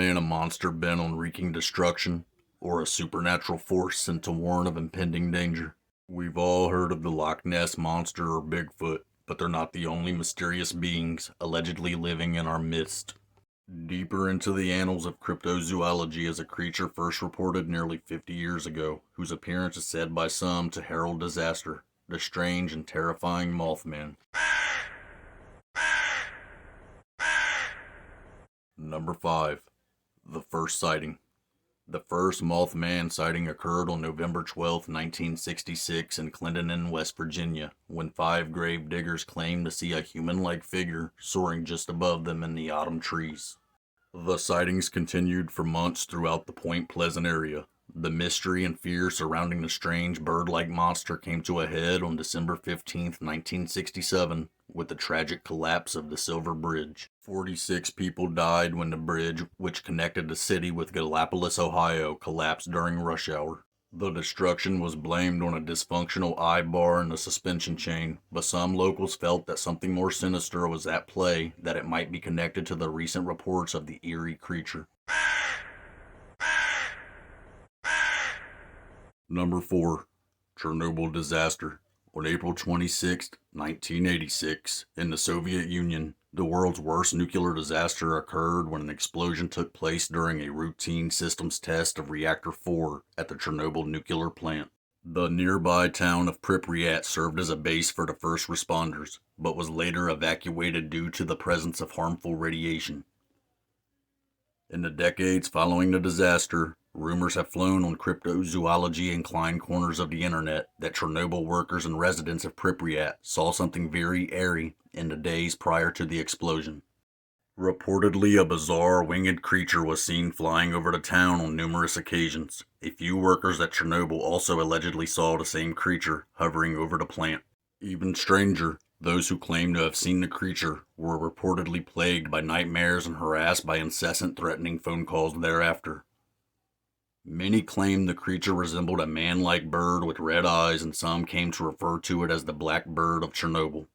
Mothman a monster bent on wreaking destruction, or a supernatural force sent to warn of impending danger? We've all heard of the Loch Ness Monster or Bigfoot, but they're not the only mysterious beings allegedly living in our midst. Deeper into the annals of cryptozoology is a creature first reported nearly 50 years ago, whose appearance is said by some to herald disaster: the strange and terrifying Mothman. Number 5. The first sighting. The first Mothman sighting occurred on November 12, 1966 in Clendenin, West Virginia, when 5 grave diggers claimed to see a human-like figure soaring just above them in the autumn trees. The sightings continued for months throughout the Point Pleasant area. The mystery and fear surrounding the strange bird-like monster came to a head on December 15, 1967, with the tragic collapse of the Silver Bridge. 46 people died when the bridge, which connected the city with Gallipolis, Ohio, collapsed during rush hour. The destruction was blamed on a dysfunctional eye-bar in the suspension chain, but some locals felt that something more sinister was at play, that it might be connected to the recent reports of the eerie creature. Number 4. Chernobyl disaster. On April 26, 1986, in the Soviet Union, the world's worst nuclear disaster occurred when an explosion took place during a routine systems test of Reactor 4 at the Chernobyl nuclear plant. The nearby town of Pripyat served as a base for the first responders, but was later evacuated due to the presence of harmful radiation. In the decades following the disaster, rumors have flown on cryptozoology-inclined corners of the internet that Chernobyl workers and residents of Pripyat saw something very airy in the days prior to the explosion. Reportedly, a bizarre winged creature was seen flying over the town on numerous occasions. A few workers at Chernobyl also allegedly saw the same creature hovering over the plant. Even stranger, those who claimed to have seen the creature were reportedly plagued by nightmares and harassed by incessant threatening phone calls thereafter. Many claimed the creature resembled a man-like bird with red eyes, and some came to refer to it as the Black Bird of Chernobyl.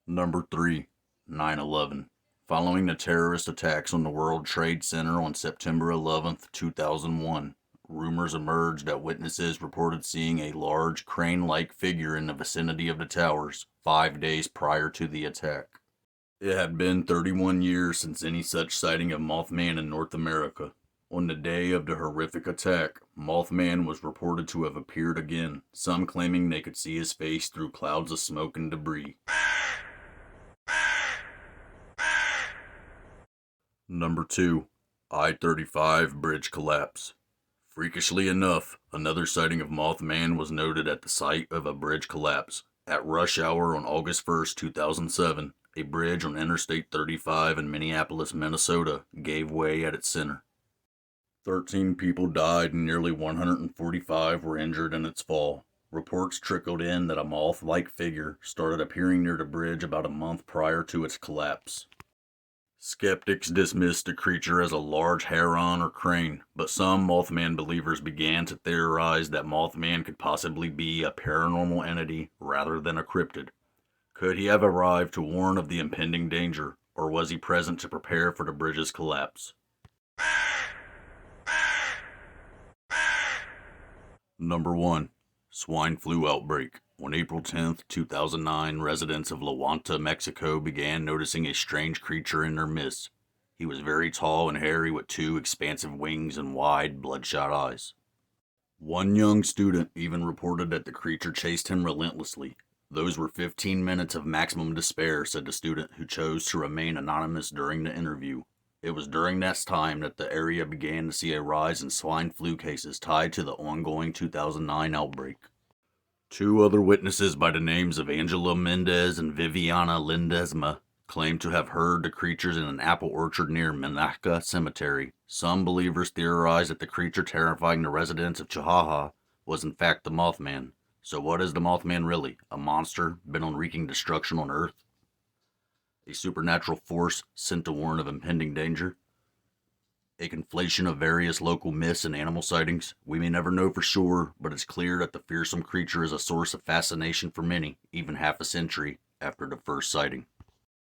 Number 3. 9/11. Following the terrorist attacks on the World Trade Center on September 11, 2001, rumors emerged that witnesses reported seeing a large crane-like figure in the vicinity of the towers 5 days prior to the attack. It had been 31 years since any such sighting of Mothman in North America. On the day of the horrific attack, Mothman was reported to have appeared again, some claiming they could see his face through clouds of smoke and debris. Number 2. I-35 bridge collapse. Freakishly enough, another sighting of Mothman was noted at the site of a bridge collapse. At rush hour on August 1, 2007, a bridge on Interstate 35 in Minneapolis, Minnesota, gave way at its center. 13 people died and nearly 145 were injured in its fall. Reports trickled in that a moth-like figure started appearing near the bridge about a month prior to its collapse. Skeptics dismissed the creature as a large heron or crane, but some Mothman believers began to theorize that Mothman could possibly be a paranormal entity rather than a cryptid. Could he have arrived to warn of the impending danger, or was he present to prepare for the bridge's collapse? Number 1. Swine flu outbreak. On April 10, 2009, residents of La Huanta, Mexico began noticing a strange creature in their midst. He was very tall and hairy with 2 expansive wings and wide, bloodshot eyes. One young student even reported that the creature chased him relentlessly. Those were 15 minutes of maximum despair, said the student, who chose to remain anonymous during the interview. It was during that time that the area began to see a rise in swine flu cases tied to the ongoing 2009 outbreak. 2 other witnesses by the names of Angela Mendez and Viviana Lindesma claimed to have heard the creatures in an apple orchard near Menaka Cemetery. Some believers theorized that the creature terrifying the residents of Chihuahua was in fact the Mothman. So what is the Mothman really? A monster bent on wreaking destruction on Earth? A supernatural force sent to warn of impending danger? A conflation of various local myths and animal sightings? We may never know for sure, but it's clear that the fearsome creature is a source of fascination for many, even half a century after the first sighting.